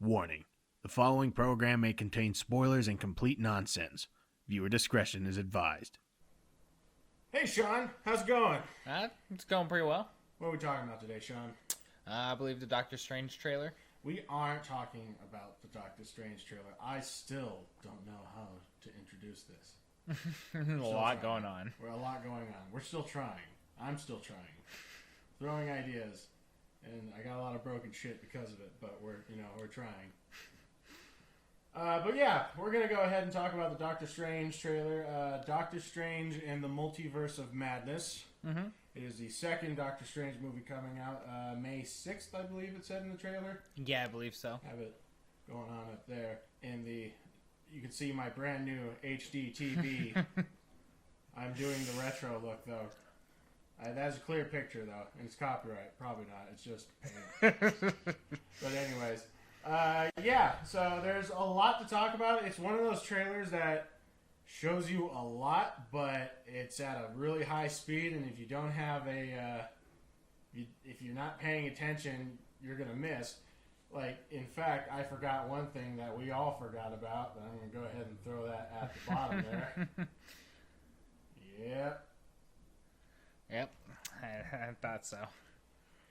Warning. The following program may contain spoilers and complete nonsense. Viewer discretion is advised. Hey, Sean. How's it going? It's going pretty well. What are we talking about today, Sean? I believe the Doctor Strange trailer. We aren't talking about the Doctor Strange trailer. I still don't know how to introduce this. There's a lot going on. A lot going on. We're still trying. I'm still trying. Throwing ideas. And I got a lot of broken shit because of it, but we're trying. But yeah, we're going to go ahead and talk about the Doctor Strange trailer. Doctor Strange and the Multiverse of Madness. Mm-hmm. It is the second Doctor Strange movie coming out. May 6th, I believe it said in the trailer. Yeah, I believe so. Have it going on up there. You can see my brand new HD TV. I'm doing the retro look, though. That's a clear picture, though, and it's copyright. Probably not. It's just paint. But anyways, yeah, so there's a lot to talk about. It's one of those trailers that shows you a lot, but it's at a really high speed, and if you don't have if you're not paying attention, you're going to miss. Like, in fact, I forgot one thing that we all forgot about, but I'm going to go ahead and throw that at the bottom there. Yep. Yep, I thought so.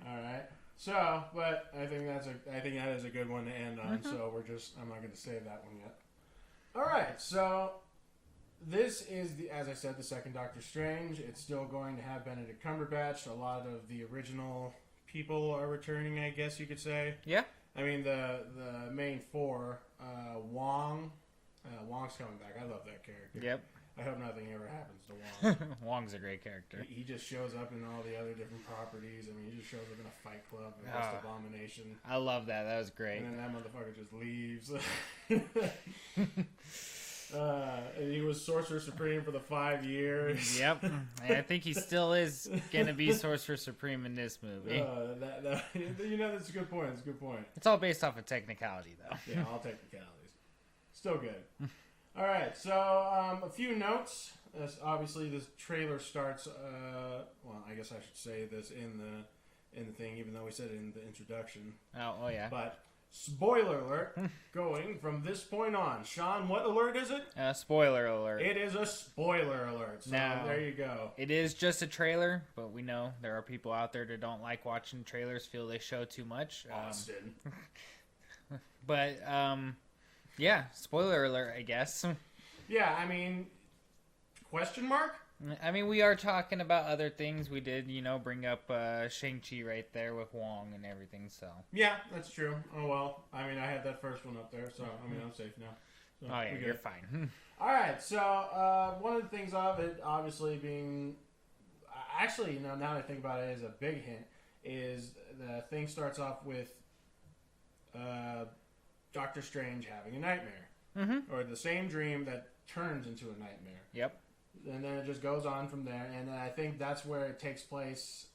All right. So, but I think that is a good one to end on. Mm-hmm. So I'm not going to save that one yet. All right. So this is as I said, the second Doctor Strange. It's still going to have Benedict Cumberbatch. A lot of the original people are returning, I guess you could say. Yeah. I mean the main four. Wong's coming back. I love that character. Yep. I hope nothing ever happens to Wong. Wong's a great character. He just shows up in all the other different properties. I mean, he just shows up in a Fight Club and West Abomination. I love that. That was great. And then that motherfucker just leaves. And he was Sorcerer Supreme for the 5 years. Yep. I think he still is going to be Sorcerer Supreme in this movie. That's a good point. It's a good point. It's all based off of technicality, though. Yeah, all technicalities. Still good. All right, so a few notes. Obviously, this trailer starts. Well, I guess I should say this in the thing, even though we said it in the introduction. Oh yeah. But spoiler alert, going from this point on. Sean, what alert is it? Spoiler alert. It is a spoiler alert. So now, there you go. It is just a trailer, but we know there are people out there that don't like watching trailers, feel they show too much. Austin. But yeah, spoiler alert, I guess. Yeah, I mean, question mark? I mean, we are talking about other things. We did, bring up Shang-Chi right there with Wong and everything, so. Yeah, that's true. Oh, well. I mean, I had that first one up there, so, I mean, I'm safe now. So, oh, yeah, you're fine. All right, so one of the things of it, obviously, being... Actually, now that I think about it, is a big hint, is the thing starts off with... Doctor Strange having a nightmare. Mm-hmm. Or the same dream that turns into a nightmare. Yep. And then it just goes on from there. And I think that's where it takes place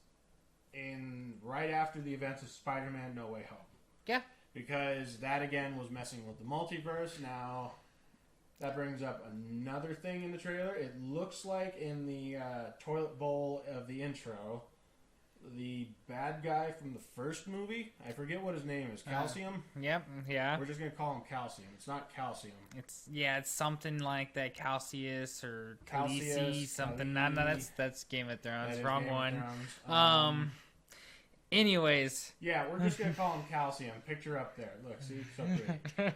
right after the events of Spider-Man No Way Home. Yeah. Because that, again, was messing with the multiverse. Now, that brings up another thing in the trailer. It looks like in the toilet bowl of the intro... The bad guy from the first movie, I forget what his name is. Calcium? Yep, yeah. We're just going to call him Calcium. It's not Calcium. It's something like that. Calcius or Khaleesi, something. No, that's Game of Thrones. Wrong one. Anyways. Yeah, we're just going to call him Calcium. Picture up there. Look, see? So great.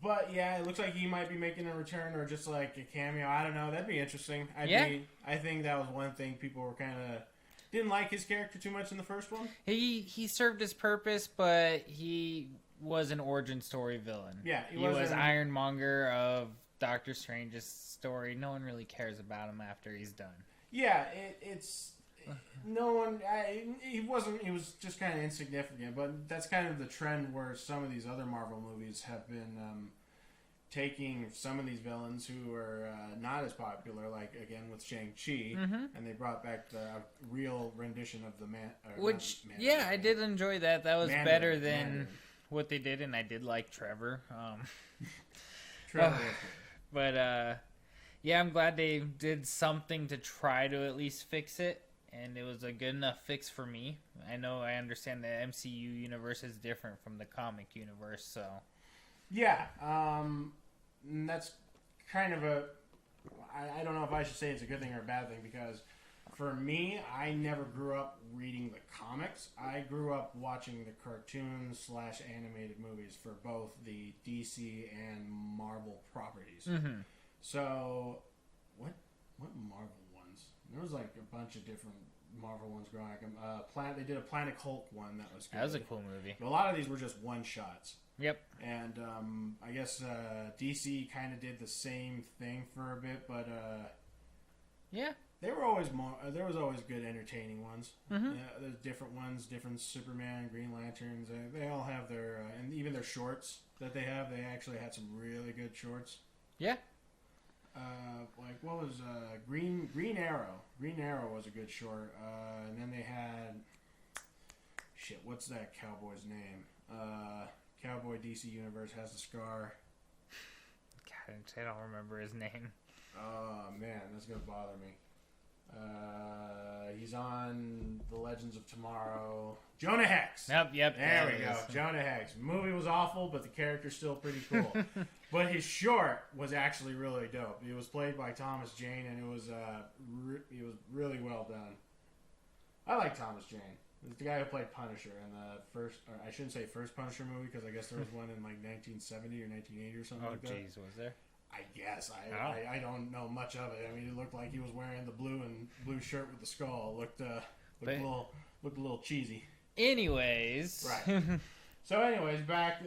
But yeah, it looks like he might be making a return or just like a cameo. I don't know. That'd be interesting. I think that was one thing people were kind of didn't like his character too much in the first one. He served his purpose, but he was an origin story villain. Yeah, he was Ironmonger of Doctor Strange's story. No one really cares about him after he's done. Yeah, it's. No one. He wasn't. He was just kind of insignificant. But that's kind of the trend where some of these other Marvel movies have been taking some of these villains who are not as popular, like again with Shang-Chi, and they brought back the real rendition of the I did enjoy that. That was better than what they did, and I did like Trevor. But yeah, I'm glad they did something to try to at least fix it. and it was a good enough fix for me. I understand the MCU universe is different from the comic universe, so... Yeah, that's kind of a... I don't know if I should say it's a good thing or a bad thing, because for me, I never grew up reading the comics. I grew up watching the cartoons/animated movies for both the DC and Marvel properties. Mm-hmm. So, what Marvel ones? There was like a bunch of different Marvel ones growing up. They did a Planet Hulk one that was good. That was a cool movie. But a lot of these were just one-shots. Yep. And I guess DC kind of did the same thing for a bit, but yeah, there was always good entertaining ones. Mm-hmm. There's different ones, different Superman, Green Lanterns. They all have their and even their shorts that they have. They actually had some really good shorts. Yeah. Like what was Green Arrow? Green Arrow was a good short. And then they had what's that cowboy's name? Cowboy DC Universe has the scar. God, I don't remember his name. Oh man, that's gonna bother me. He's on The Legends of Tomorrow. Jonah Hex. Yep. There we go. Jonah Hex. The movie was awful, but the character's still pretty cool. But his short was actually really dope. It was played by Thomas Jane, and it was really well done. I like Thomas Jane. It's the guy who played Punisher in the first, or I shouldn't say first Punisher movie, because I guess there was one in like 1970 or 1980 or something like that. Oh, jeez, was there? I guess. I don't know much of it. I mean, it looked like he was wearing the blue shirt with the skull. Looked a little cheesy. Anyways. Right. So anyways, back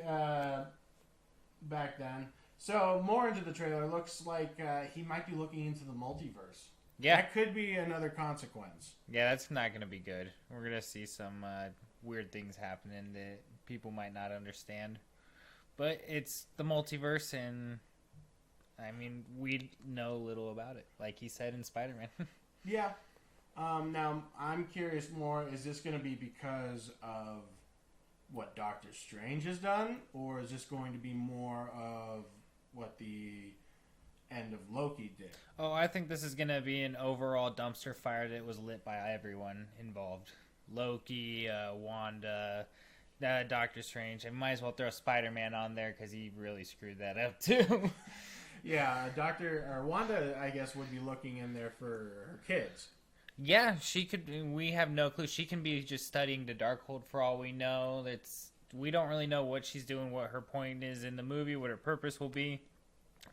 then. So more into the trailer. Looks like he might be looking into the multiverse. Yeah. That could be another consequence. Yeah, that's not going to be good. We're going to see some weird things happening that people might not understand. But it's the multiverse, and I mean, we know little about it, like he said in Spider-Man. Yeah. Now, I'm curious more, is this going to be because of what Doctor Strange has done, or is this going to be more of what the end of Loki did? Oh, I think this is going to be an overall dumpster fire that was lit by everyone involved. Loki, Wanda, Doctor Strange. I might as well throw Spider-Man on there because he really screwed that up too. Yeah, Wanda, I guess, would be looking in there for her kids. Yeah, she could. We have no clue. She can be just studying the Darkhold for all we know. We don't really know what she's doing, what her point is in the movie, what her purpose will be.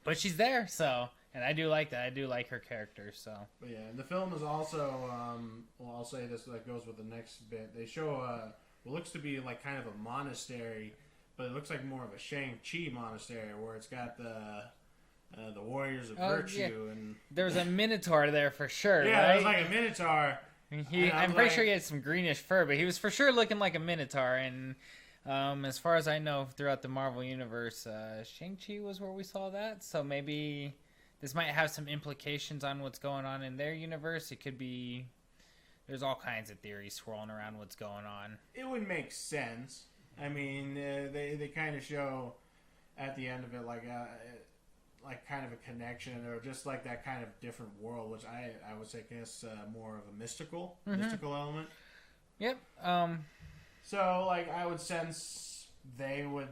But she's there, so, and I do like that. I do like her character, so. But yeah, and the film is also, well, I'll say this, that goes with the next bit. They show what looks to be like kind of a monastery, but it looks like more of a Shang-Chi monastery, where it's got the Warriors of Virtue. Yeah. And there's a Minotaur there for sure, yeah, right? there's like a Minotaur. I'm pretty sure he had some greenish fur, but he was for sure looking like a Minotaur, and as far as I know, throughout the Marvel Universe, Shang-Chi was where we saw that, so maybe this might have some implications on what's going on in their universe. It could be... There's all kinds of theories swirling around what's going on. It would make sense. I mean, they kind of show at the end of it like kind of a connection, or just like that kind of different world, which I would say, guess more of a mystical element. Yep. So, like, I would sense they would,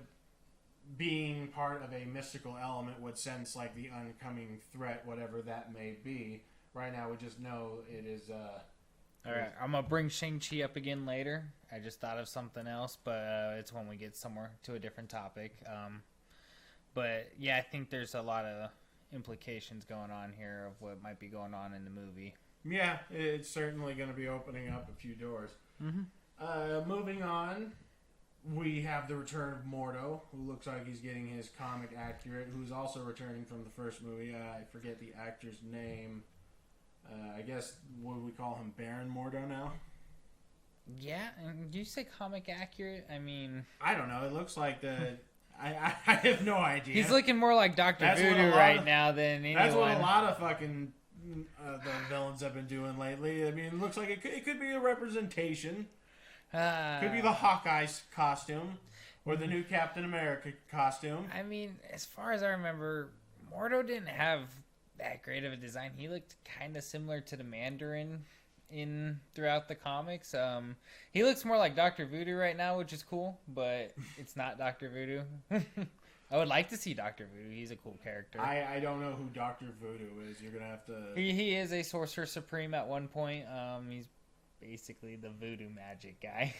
being part of a mystical element, would sense, like, the oncoming threat, whatever that may be. Right now, we just know it is, Alright, I'm gonna bring Shang-Chi up again later. I just thought of something else, but it's when we get somewhere to a different topic. But, yeah, I think there's a lot of implications going on here of what might be going on in the movie. Yeah, it's certainly going to be opening up a few doors. Mm-hmm. Moving on, we have the return of Mordo, who looks like he's getting his comic accurate, who's also returning from the first movie. I forget the actor's name. I guess, what do we call him, Baron Mordo now? Yeah, and you say comic accurate? I mean... I don't know, it looks like the... I have no idea. He's looking more like Dr. Voodoo right now than anyone. That's what a lot of fucking the villains have been doing lately. I mean, it looks like it could be a representation. Could be the Hawkeye costume or the new Captain America costume. I mean, as far as I remember, Mordo didn't have that great of a design. He looked kind of similar to the Mandarin in throughout the comics. He looks more like Dr. Voodoo right now, which is cool, but it's not Dr. Voodoo. I would like to see Dr. Voodoo. He's a cool character. I don't know who Dr. Voodoo is. You're gonna have to. He is a Sorcerer Supreme at one point. He's basically the voodoo magic guy.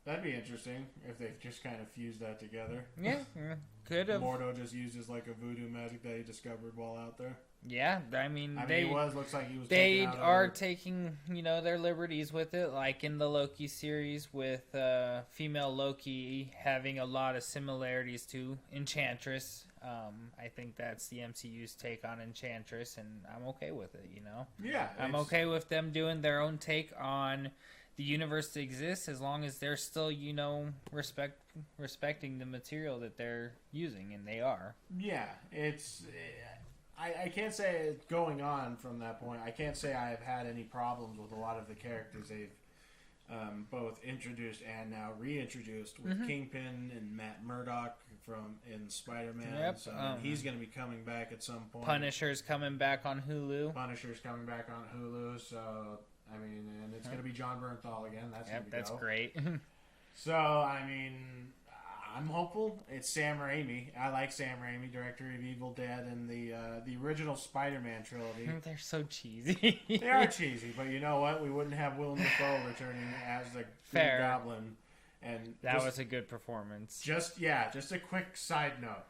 That'd be interesting if they just kind of fused that together. Yeah, could have. Mordo just uses like a voodoo magic that he discovered while out there. Yeah, I mean, looks like he was. They are taking, their liberties with it, like in the Loki series with female Loki having a lot of similarities to Enchantress. I think that's the MCU's take on Enchantress, and I'm okay with it. Yeah, I'm okay with them doing their own take on the universe that exists, as long as they're still, respecting the material that they're using, and they are. Yeah, it's. I can't say it's going on from that point. I can't say I've had any problems with a lot of the characters they've both introduced and now reintroduced with Kingpin and Matt Murdock in Spider-Man. Yep. So he's going to be coming back at some point. Punisher's coming back on Hulu. So and it's going to be John Bernthal again. That's great. So I'm hopeful. It's Sam Raimi. I like Sam Raimi, director of Evil Dead and the original Spider-Man trilogy. They're so cheesy. They are cheesy, but you know what? We wouldn't have Willem Dafoe returning as the Green Goblin. And that was a good performance. Just a quick side note.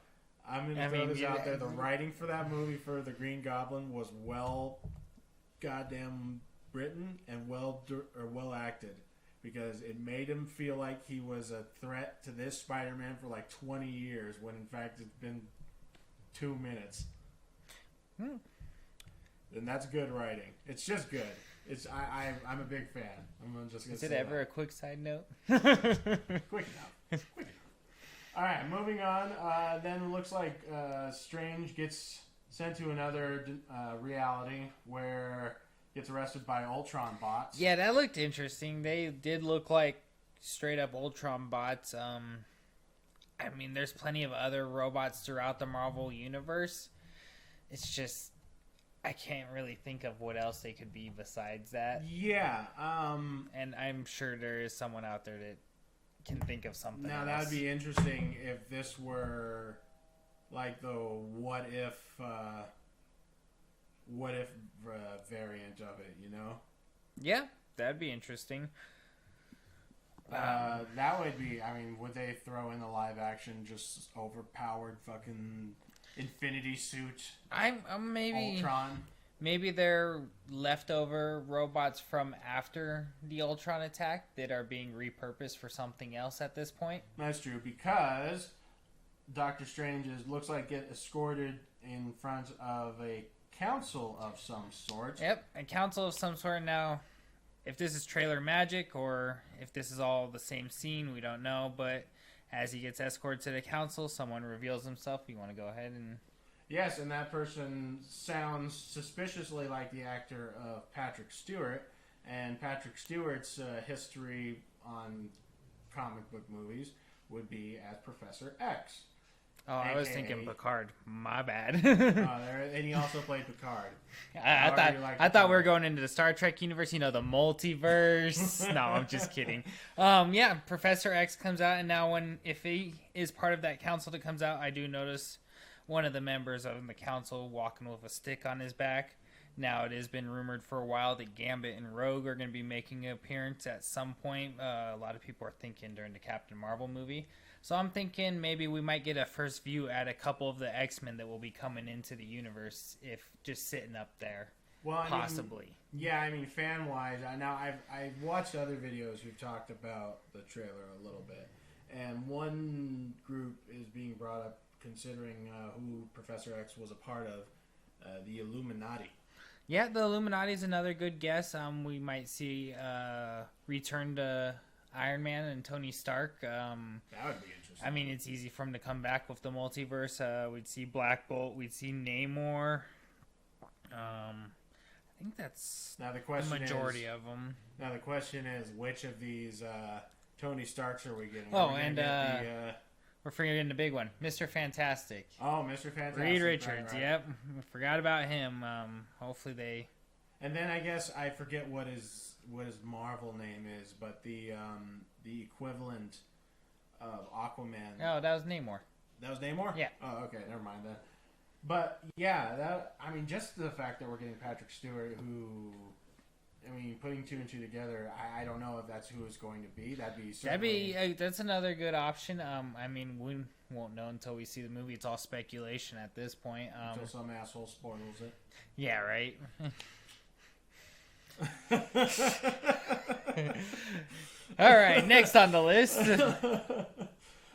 I'm going to throw this out there. The writing for that movie for the Green Goblin was well goddamn written and well acted. Because it made him feel like he was a threat to this Spider-Man for like 20 years, when in fact it's been 2 minutes. And that's good writing. It's just good. I'm a big fan. Is it ever a quick side note? Quick enough. All right, moving on. Then it looks like Strange gets sent to another reality where gets arrested by Ultron bots. Yeah, that looked interesting. They did look like straight up Ultron bots. There's plenty of other robots throughout the Marvel universe. It's just I can't really think of what else they could be besides that. Yeah. And I'm sure there is someone out there that can think of something else. That would be interesting if this were like the what if variant of it, Yeah, that'd be interesting. That would be, would they throw in the live action just overpowered fucking Infinity suit? Ultron. Maybe they're leftover robots from after the Ultron attack that are being repurposed for something else at this point. That's true, because Doctor Strange looks like get escorted in front of a council of some sort. Yep, a council of some sort. Now, if this is trailer magic or if this is all the same scene, we don't know. But as he gets escorted to the council, someone reveals himself. You want to go ahead and... Yes, and that person sounds suspiciously like the actor of Patrick Stewart. And Patrick Stewart's history on comic book movies would be as Professor X. Oh, I was thinking Picard. My bad. And he also played Picard. I thought we were going into the Star Trek universe, the multiverse. No, I'm just kidding. Yeah, Professor X comes out, and now if he is part of that council that comes out, I do notice one of the members of the council walking with a stick on his back. Now, it has been rumored for a while that Gambit and Rogue are going to be making an appearance at some point. A lot of people are thinking during the Captain Marvel movie. So I'm thinking maybe we might get a first view at a couple of the X-Men that will be coming into the universe, if just sitting up there, possibly. Fan-wise, now I've watched other videos who've talked about the trailer a little bit, and one group is being brought up considering who Professor X was a part of, the Illuminati. Yeah, the Illuminati is another good guess. We might see return to Iron Man and Tony Stark. That would be interesting. It's easy for him to come back with the multiverse. We'd see Black Bolt. We'd see Namor. I think that's the majority of them. Now the question is, which of these Tony Starks are we getting? We're forgetting the big one, Mr. Fantastic. Oh, Mr. Fantastic. Reed Richards, right. Yep. Forgot about him. Hopefully they... And then I guess I forget what his Marvel name is, but the equivalent of Aquaman. Oh, that was Namor. That was Namor? Yeah. Oh, okay, never mind then. But yeah, I mean, just the fact that we're getting Patrick Stewart, who, I mean, putting two and two together, I don't know if that's who it's going to be. That's another good option. I mean, we won't know until we see the movie. It's all speculation at this point. Until some asshole spoils it. Yeah, right. All right, next on the list.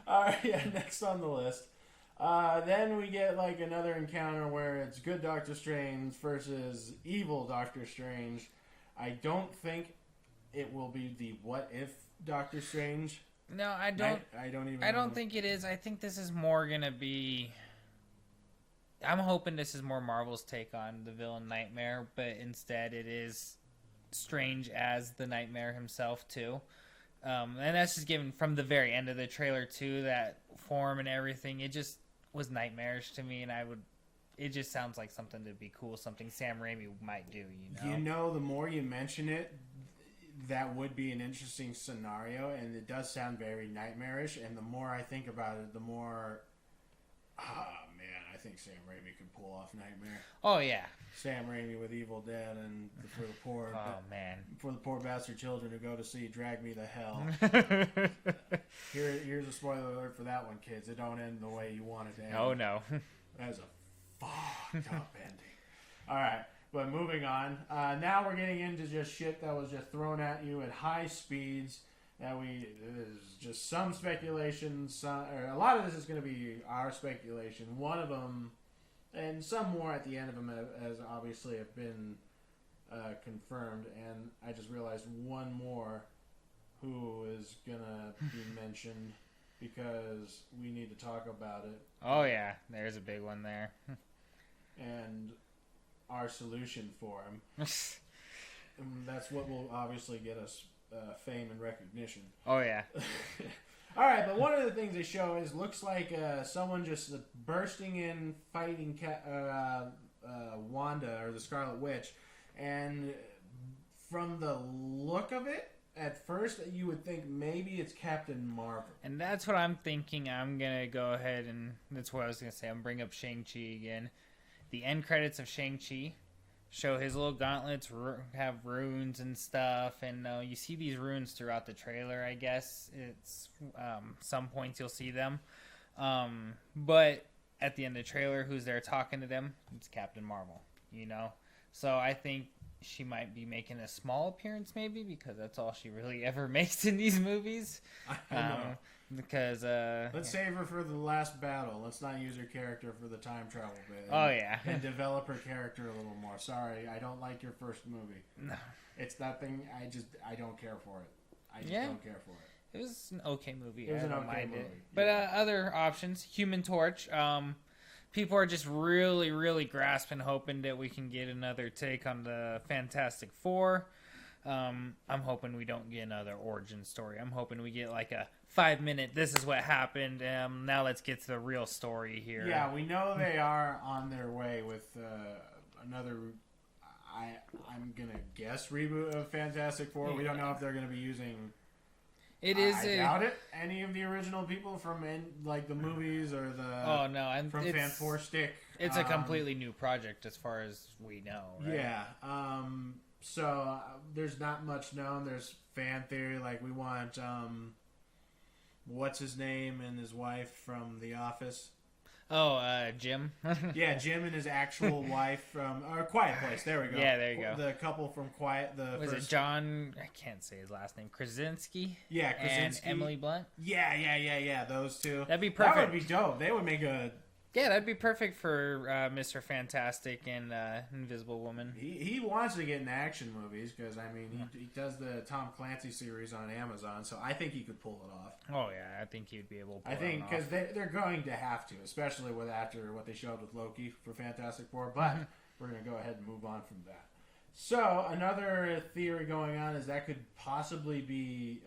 All right, yeah, next on the list. Then we get like another encounter where it's good Doctor Strange versus evil Doctor Strange. I don't think it will be the what if Doctor Strange. No, I don't. I don't think it is. I think this is more gonna be. I'm hoping this is more Marvel's take on the villain Nightmare, but instead it is Strange as the Nightmare himself too. And that's just given from the very end of the trailer too, that form and everything. It just was nightmarish to me, and it just sounds like something to be cool, something Sam Raimi might do, You know, the more you mention it, that would be an interesting scenario, and it does sound very nightmarish, and the more I think about it, the more, I think Sam Raimi could pull off Nightmare. Oh, yeah. Sam Raimi with Evil Dead, and for the poor bastard children who go to see Drag Me to Hell. Here's a spoiler alert for that one, kids. It don't end the way you want it to end. Oh, no. That is a fucked up ending. All right, but moving on. Now we're getting into just shit that was just thrown at you at high speeds. There's just some speculation. A lot of this is going to be our speculation. One of them, and some more at the end of them, as obviously have been confirmed. And I just realized one more who is going to be mentioned because we need to talk about it. Oh, yeah. There's a big one there. And our solution for him. And that's what will obviously get us fame and recognition. Oh, yeah. All right, but one of the things they show looks like someone just bursting in, fighting Wanda, or the Scarlet Witch. And from the look of it, at first you would think maybe it's Captain Marvel. And that's what I'm thinking. I'm going to go ahead and that's what I was going to say. I'm bring up Shang-Chi again. The end credits of Shang-Chi show his little gauntlets have runes and stuff, and you see these runes throughout the trailer. I guess it's some points you'll see them, but at the end of the trailer, who's there talking to them? It's Captain Marvel, so I think she might be making a small appearance, maybe, because that's all she really ever makes in these movies. I know. Because let's save her for the last battle. Let's not use her character for the time travel bit. Oh yeah, and develop her character a little more. Sorry, I don't like your first movie. No, it's nothing. I don't care for it. I just don't care for it. It was an okay movie. It was an okay movie. But other options, Human Torch. People are just really, really grasping, hoping that we can get another take on the Fantastic Four. I'm hoping we don't get another origin story. I'm hoping we get like a 5-minute, this is what happened, now let's get to the real story here. Yeah, we know they are on their way with another, I'm going to guess, reboot of Fantastic Four. We don't know if they're going to be using... I doubt it. Any of the original people from like the movies or the... Oh, no. From Fan 4 Stick. It's a completely new project as far as we know, right? Yeah. So there's not much known. There's fan theory, like we want what's his name and his wife from The Office. Oh, Jim. Yeah, Jim and his actual wife from Quiet Place. There we go. Yeah, there you go. The couple from Quiet. Was it John? I can't say his last name. Krasinski. Yeah, Krasinski. And Emily Blunt. Yeah. Those two. That'd be perfect. That would be dope. They would make a. Yeah, that'd be perfect for Mr. Fantastic and Invisible Woman. He wants to get in action movies because, I mean, he does the Tom Clancy series on Amazon, so I think he could pull it off. Oh, yeah, I think he'd be able to pull it off. I think because they're going to have to, especially after what they showed with Loki for Fantastic Four, but we're going to go ahead and move on from that. So, another theory going on is that could possibly be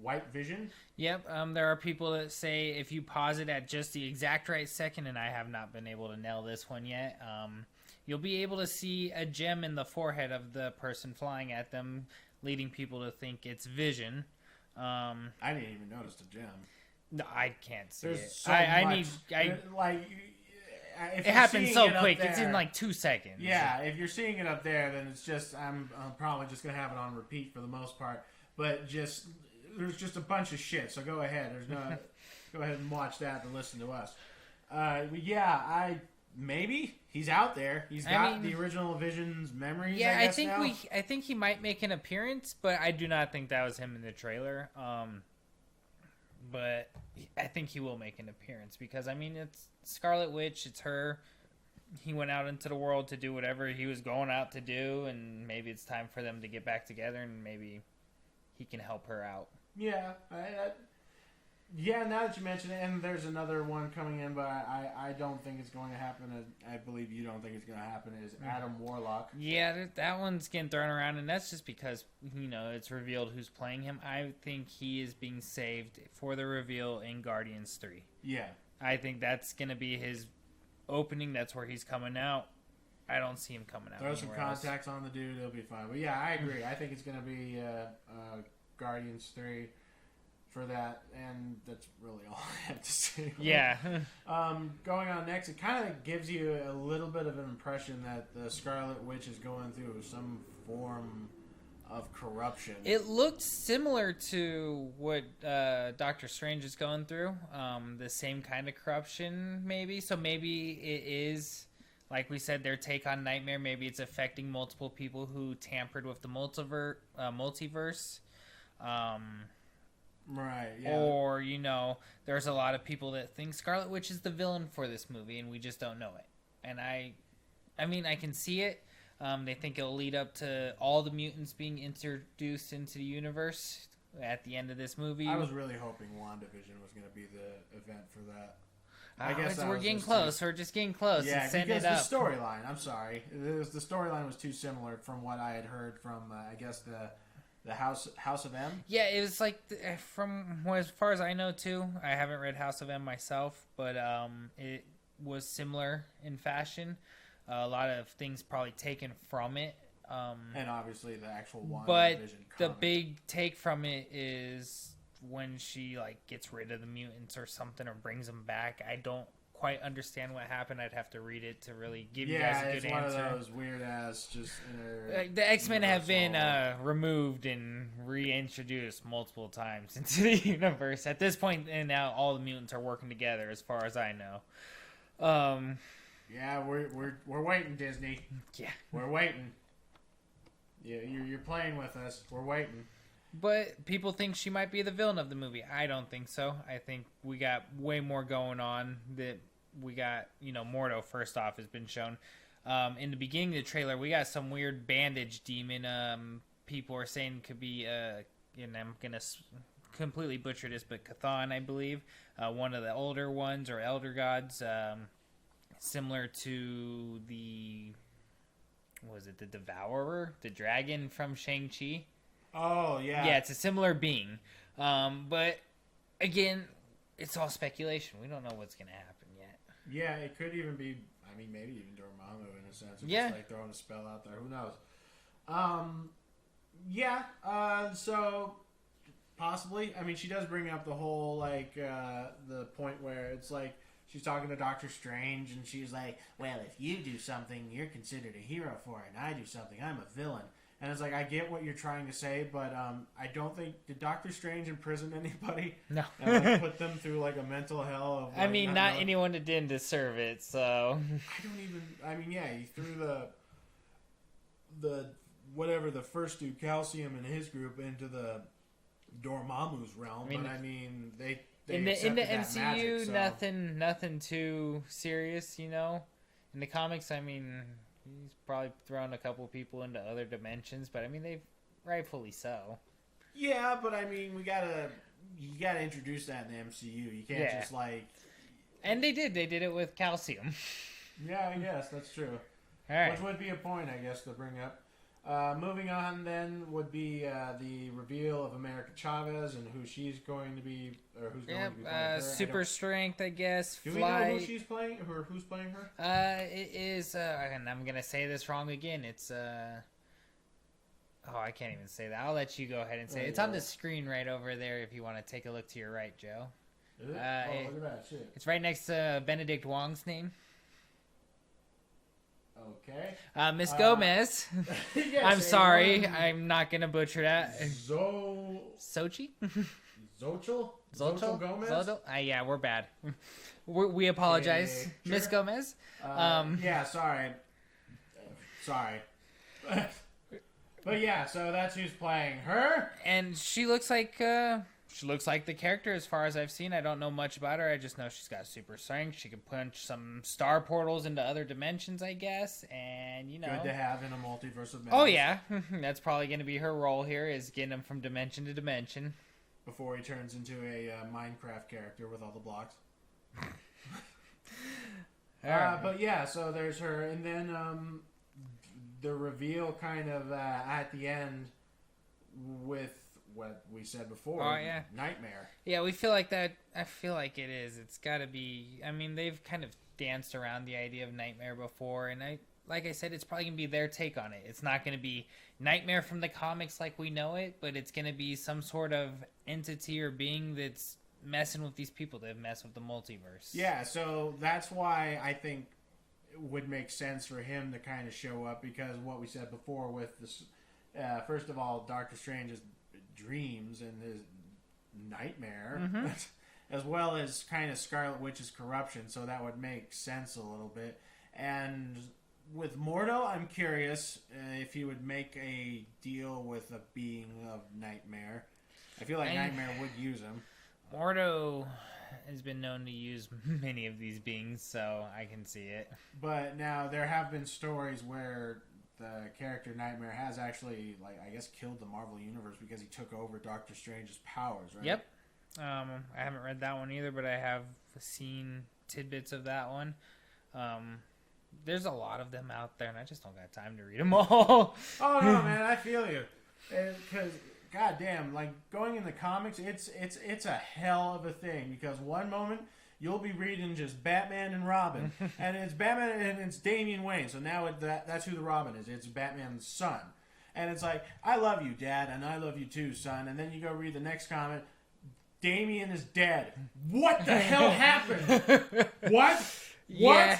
White Vision. Yep, there are people that say if you pause it at just the exact right second, and I have not been able to nail this one yet, you'll be able to see a gem in the forehead of the person flying at them, leading people to think it's Vision. I didn't even notice the gem. No, I can't see There's it. so I much. need. If It you're happens seeing so it up quick. there- It's in like 2 seconds. Yeah, if you're seeing it up there, then it's just I'm probably just gonna have it on repeat for the most part. But there's just a bunch of shit. So go ahead. There's no go ahead and watch that and listen to us. Maybe he's out there. He's got the original Vision's memories. Yeah, I guess now. I think he might make an appearance, but I do not think that was him in the trailer. But I think he will make an appearance because I mean it's Scarlet Witch. It's her. He went out into the world to do whatever he was going out to do, and maybe it's time for them to get back together, and maybe he can help her out. Yeah, yeah. Now that you mention it, and there's another one coming in, but I don't think it's going to happen. I believe you don't think it's going to happen. Is Adam Warlock? Yeah, that one's getting thrown around, and that's just because it's revealed who's playing him. I think he is being saved for the reveal in Guardians 3. Yeah, I think that's going to be his opening. That's where he's coming out. I don't see him coming out. Throw some contacts on the dude, it'll be fine. But yeah, I agree. I think it's going to be Guardians 3 for that, and that's really all I have to say. Yeah. Going on next, it kind of gives you a little bit of an impression that the Scarlet Witch is going through some form of corruption. It looked similar to what Doctor Strange is going through. The same kind of corruption, maybe. So maybe it is, like we said, their take on Nightmare. Maybe it's affecting multiple people who tampered with the multiverse. Right, yeah. Or, there's a lot of people that think Scarlet Witch is the villain for this movie, and we just don't know it. And I mean, I can see it. They think it'll lead up to all the mutants being introduced into the universe at the end of this movie. I was really hoping WandaVision was going to be the event for that. I guess we're getting close. We're just getting close. Yeah, and because it up. the storyline, I'm sorry. The storyline was too similar from what I had heard from, I guess, the House of M. Yeah, it was like, from as far as I know, too. I haven't read House of M myself, but it was similar in fashion. A lot of things probably taken from it. And obviously the actual WandaVision But comic. the big take from it is when she gets rid of the mutants or something or brings them back. I don't quite understand what happened. I'd have to read it to really give you guys a good answer. Yeah, it's one of those weird ass just the X-Men have been removed and reintroduced multiple times into the universe. At this point, and now all the mutants are working together, as far as I know. Yeah, we're waiting, Disney. Yeah, we're waiting. Yeah, you're playing with us. We're waiting. But people think she might be the villain of the movie. I don't think so. I think we got way more going on. That we got, Mordo first off has been shown. In the beginning of the trailer, we got some weird bandage demon. People are saying could be, and I'm gonna completely butcher this, but Chthon, I believe, one of the older ones or elder gods. Similar to the Devourer, the dragon from Shang-Chi. Oh, yeah. Yeah, it's a similar being. But, again, it's all speculation. We don't know what's going to happen yet. Yeah, it could even be, maybe even Dormammu in a sense. Yeah. Just throwing a spell out there. Who knows? So, possibly. She does bring up the whole, the point where it's she's talking to Doctor Strange, and she's like, well, if you do something, you're considered a hero for it, and I do something, I'm a villain. And it's I get what you're trying to say, but I don't think... Did Doctor Strange imprison anybody? No. And put them through, a mental hell of... not anyone that didn't deserve it, so... I don't even... yeah, he threw the first dude, Calcium, and his group into the Dormammu's realm, they in the MCU, magic, so. nothing too serious, In the comics, he's probably thrown a couple people into other dimensions, but they've rightfully so. Yeah, but you gotta introduce that in the MCU. You can't just And they did it with Calcium. Yeah, I guess that's true. All right. Which would be a point, I guess, to bring up. Moving on, then, would be the reveal of America Chavez and who she's going to be, or who's going to be playing her. Super strength, I guess. Do we know who she's playing, or who's playing her? It is, and I'm gonna say this wrong again. It's oh, I can't even say that. I'll let you go ahead and say it. It's on the screen right over there if you want to take a look to your right, Joe. Is it? Look at that shit. It's right next to Benedict Wong's name. Okay. Miss Gomez. Yes, I'm sorry. I'm not going to butcher that. Sochi? Zochel Gomez? Yeah, we're bad. We apologize, Sure. Miss Gomez. Yeah, sorry. Sorry. But yeah, so that's who's playing her. And she looks like the character as far as I've seen. I don't know much about her. I just know she's got super strength. She can punch some star portals into other dimensions, I guess. And, you know. Good to have in a multiverse of madness. Oh, yeah. That's probably going to be her role here, is getting him from dimension to dimension. Before he turns into a Minecraft character with all the blocks. But yeah, so there's her. And then the reveal kind of at the end with what we said before. Oh, yeah. Nightmare. Yeah, we feel like that. I feel like it is. It's got to be. I mean, they've kind of danced around the idea of Nightmare before, and like I said, it's probably going to be their take on it. It's not going to be Nightmare from the comics like we know it, but it's going to be some sort of entity or being that's messing with these people that have messed with the multiverse. Yeah, so that's why I think it would make sense for him to kind of show up, because what we said before with this, first of all, Doctor Strange's dreams and his nightmare, as well as kind of Scarlet Witch's corruption, so that would make sense a little bit. And with Mordo, I'm curious if he would make a deal with a being of Nightmare. I feel like Nightmare would use him. Mordo has been known to use many of these beings, so I can see it. But now there have been stories where the character Nightmare has actually, like, I guess, killed the Marvel Universe because he took over Doctor Strange's powers, right? Yep. I haven't read that one either, but I have seen tidbits of that one. There's a lot of them out there, and I just don't got time to read them all. Oh, no, man, I feel you. Because, goddamn, like, going in the comics, it's a hell of a thing, because one moment you'll be reading just Batman and Robin, and it's Batman and it's Damian Wayne, so now that's who the Robin is. It's Batman's son. And it's like, I love you, Dad, and I love you too, son. And then you go read the next comment, Damian is dead. What the hell happened? What? Yeah,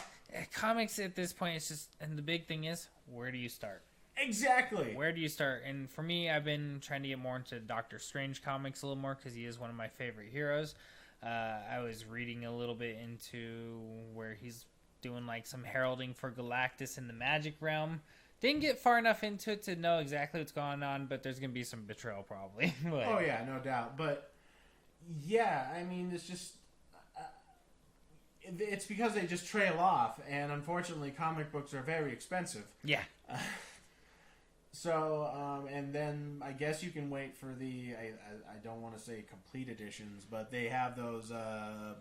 comics at this point, it's just, and the big thing is, where do you start? Exactly. Where do you start? And for me, I've been trying to get more into Doctor Strange comics a little more, because he is one of my favorite heroes. I was reading a little bit into where he's doing like some heralding for Galactus in the magic realm. Didn't get far enough into it to know exactly what's going on, but there's going to be some betrayal probably. Oh yeah, no doubt. But yeah, I mean, it's just it's because they just trail off, and unfortunately comic books are very expensive. Yeah. So, and then I guess you can wait for the, I don't want to say complete editions, but they have those, I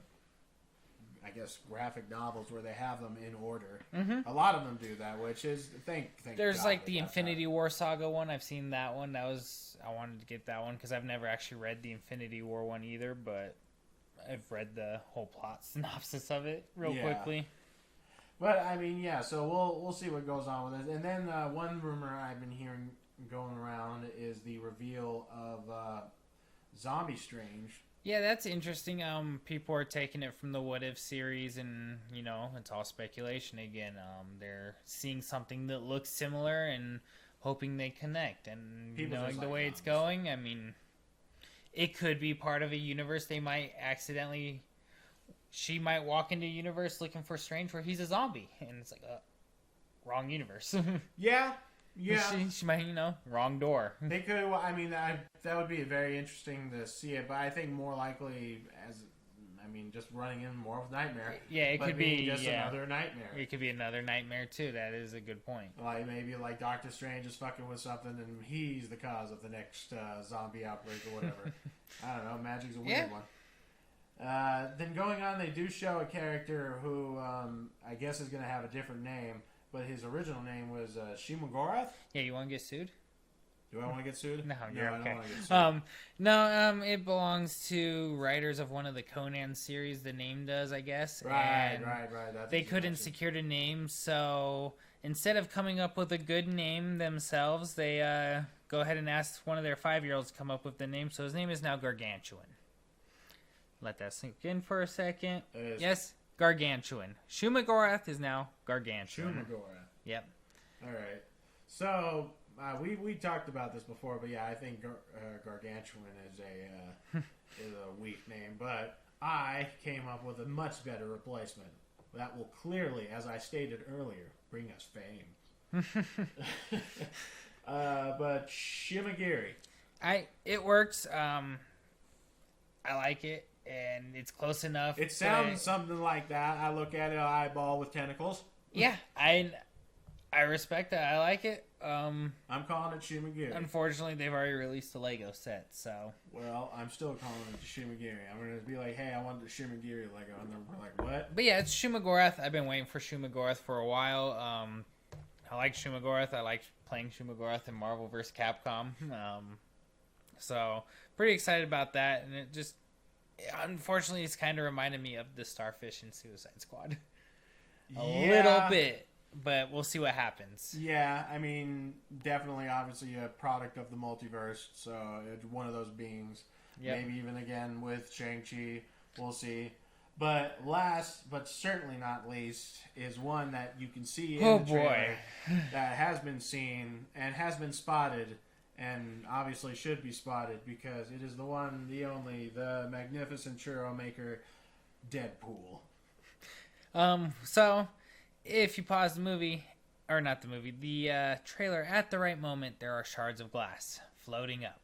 guess, graphic novels where they have them in order. A lot of them do that, which is, thank There's God like the got Infinity that. War saga one. I've seen that one. I wanted to get that one because I've never actually read the Infinity War one either, but I've read the whole plot synopsis of it real quickly. But, I mean, yeah, so we'll see what goes on with it. And then one rumor I've been hearing going around is the reveal of Zombie Strange. Yeah, that's interesting. People are taking it from the What If series, and, you know, it's all speculation again. They're seeing something that looks similar and hoping they connect. And People knowing just the like way zombies. it's going, I mean, it could be part of a universe. They might accidentally... She might walk into a universe looking for Strange where he's a zombie. And it's like, wrong universe. Yeah. She might, you know, wrong door. They could, I mean, that would be very interesting to see it, but I think more likely just running in more with Nightmare. Yeah, it could be just another Nightmare. It could be another Nightmare, too. That is a good point. Like, maybe, like, Doctor Strange is fucking with something and he's the cause of the next zombie outbreak or whatever. I don't know, magic's a weird one. Then going on, they do show a character who I guess is going to have a different name, but his original name was Shimogorath. Yeah, you want to get sued? Do I want to get sued? No, you're okay. I don't want to get sued. It belongs to writers of one of the Conan series. The name does, I guess. Right. They couldn't secure a name, so instead of coming up with a good name themselves, they go ahead and ask one of their 5-year-olds to come up with the name. So his name is now Gargantuan. Let that sink in for a second. Yes, Gargantuan. Shumagorath is now Gargantuan. Shumagorath. Yep. All right. So we talked about this before, but yeah, I think Gargantuan is a weak name. But I came up with a much better replacement that will clearly, as I stated earlier, bring us fame. But Shimagiri. It works. I like it, and it's close enough. It sounds something like that. I look at it, an eyeball with tentacles. Yeah, I respect that. I like it. I'm calling it Shimagiri. Unfortunately, they've already released the Lego set, so. Well, I'm still calling it Shimagiri. I'm going to be like, hey, I want the Shimagiri Lego. And they're like, what? But yeah, it's Shumagorath. I've been waiting for Shumagorath for a while. I like Shumagorath. I like playing Shumagorath in Marvel vs. Capcom. So, pretty excited about that. And it just, unfortunately, it's kind of reminded me of the Starfish and Suicide Squad. A little bit. But we'll see what happens. Yeah, I mean, definitely, obviously, a product of the multiverse. So, it's one of those beings. Yep. Maybe even again with Shang-Chi. We'll see. But last, but certainly not least, is one that you can see in the trailer that has been seen and has been spotted and obviously should be spotted because it is the one, the only, the magnificent churro maker, Deadpool. So... if you pause the movie, or not the movie, the trailer at the right moment, there are shards of glass floating up.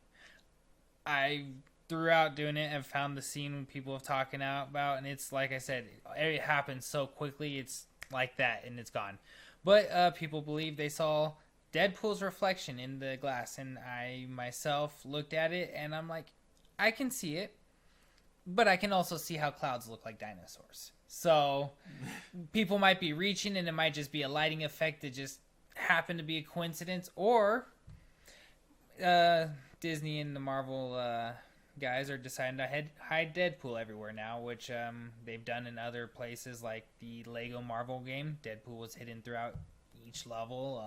I, throughout doing it, have found the scene people have talking about, and it's like I said, it happens so quickly, it's like that, and it's gone. But people believe they saw Deadpool's reflection in the glass, and I myself looked at it, and I'm like, I can see it, but I can also see how clouds look like dinosaurs. So, people might be reaching, and it might just be a lighting effect that just happened to be a coincidence. Or, Disney and the Marvel guys are deciding to hide Deadpool everywhere now, which they've done in other places, like the Lego Marvel game. Deadpool was hidden throughout each level.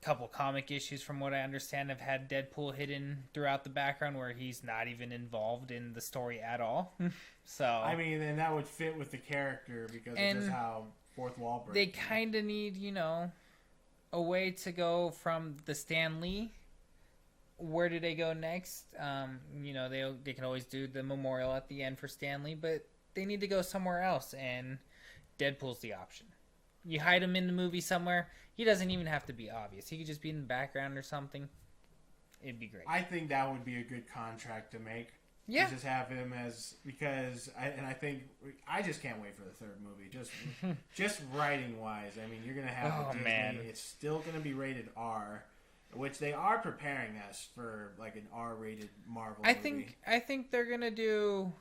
Couple comic issues, from what I understand, have had Deadpool hidden throughout the background where he's not even involved in the story at all. So I mean, and that would fit with the character because of just how fourth wall breaks. They kind of need, a way to go from the Stan Lee. Where do they go next? They can always do the memorial at the end for Stan Lee, but they need to go somewhere else, and Deadpool's the option. You hide him in the movie somewhere. He doesn't even have to be obvious. He could just be in the background or something. It'd be great. I think that would be a good contract to make. Yeah. To just have him I think I just can't wait for the third movie. Just writing wise. I mean, you're gonna have Disney. Man. It's still gonna be rated R, which they are preparing us for like an R-rated Marvel movie. I think they're gonna do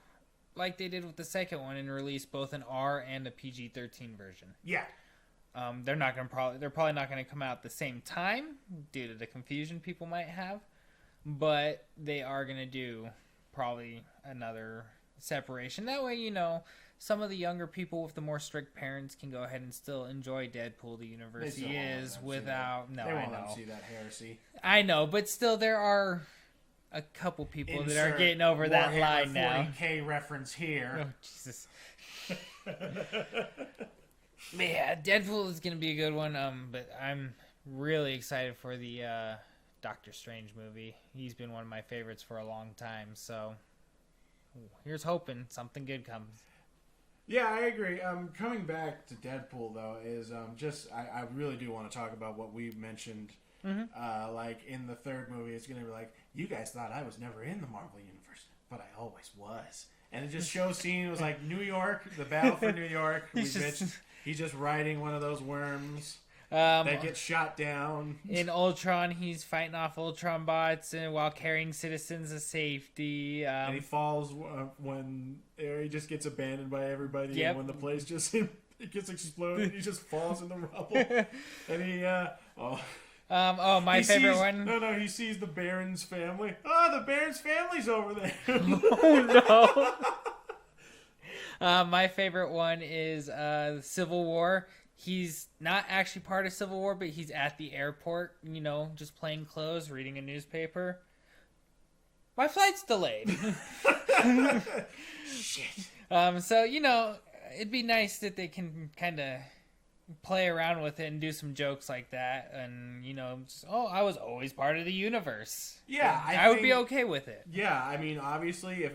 like they did with the second one and release both an R and a PG-13 version. Yeah. They're probably not gonna come out at the same time due to the confusion people might have, but they are gonna do probably another separation. That way, some of the younger people with the more strict parents can go ahead and still enjoy Deadpool the universe he is without. No, they won't I know. let them see that heresy. I know, but still, there are a couple people that are getting over that line now. 40K reference here. Oh Jesus. But yeah, Deadpool is gonna be a good one. But I'm really excited for the Doctor Strange movie. He's been one of my favorites for a long time. So here's hoping something good comes. Yeah, I agree. Coming back to Deadpool though is I really do want to talk about what we mentioned. Mm-hmm. Like in the third movie, it's gonna be like, you guys thought I was never in the Marvel universe, but I always was. And it just shows scene. It was like New York, the battle for New York. He's just riding one of those worms that gets shot down. In Ultron, he's fighting off Ultron bots and while carrying citizens to safety. And he falls when he just gets abandoned by everybody. Yep. And when the place just It gets exploded. He just falls in the rubble, and he my favorite one. No, he sees the Baron's family. Oh, the Baron's family's over there. Oh no. My favorite one is Civil War. He's not actually part of Civil War, but he's at the airport, just plain clothes, reading a newspaper. My flight's delayed. Shit. So, it'd be nice that they can kind of play around with it and do some jokes like that. And, I was always part of the universe. Yeah. I would be okay with it. Yeah, I mean, obviously, if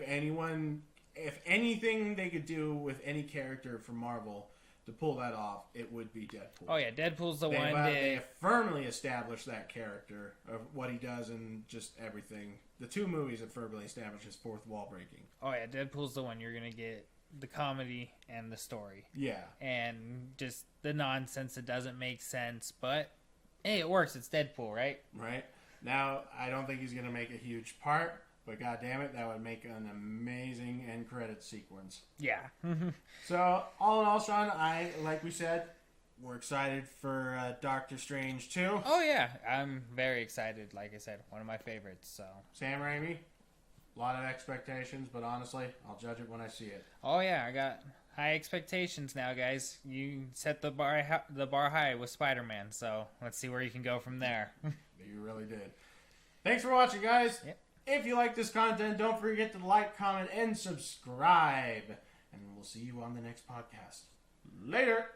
anything they could do with any character from Marvel to pull that off, it would be Deadpool. Oh, yeah, Deadpool's the one They have firmly established that character of what he does and just everything. The 2 movies have firmly established his fourth wall breaking. Oh, yeah, Deadpool's the one you're going to get the comedy and the story. Yeah. And just the nonsense that doesn't make sense, but hey, it works. It's Deadpool, right? Right. Now, I don't think he's going to make a huge part, but god damn it, that would make an amazing end credit sequence. Yeah. So, all in all, Sean, like we said, we're excited for Doctor Strange 2. Oh, yeah. I'm very excited. Like I said, one of my favorites. So Sam Raimi, a lot of expectations, but honestly, I'll judge it when I see it. Oh, yeah. I got high expectations now, guys. You set the bar high with Spider-Man, so let's see where you can go from there. You really did. Thanks for watching, guys. Yep. If you like this content, don't forget to like, comment, and subscribe. And we'll see you on the next podcast. Later.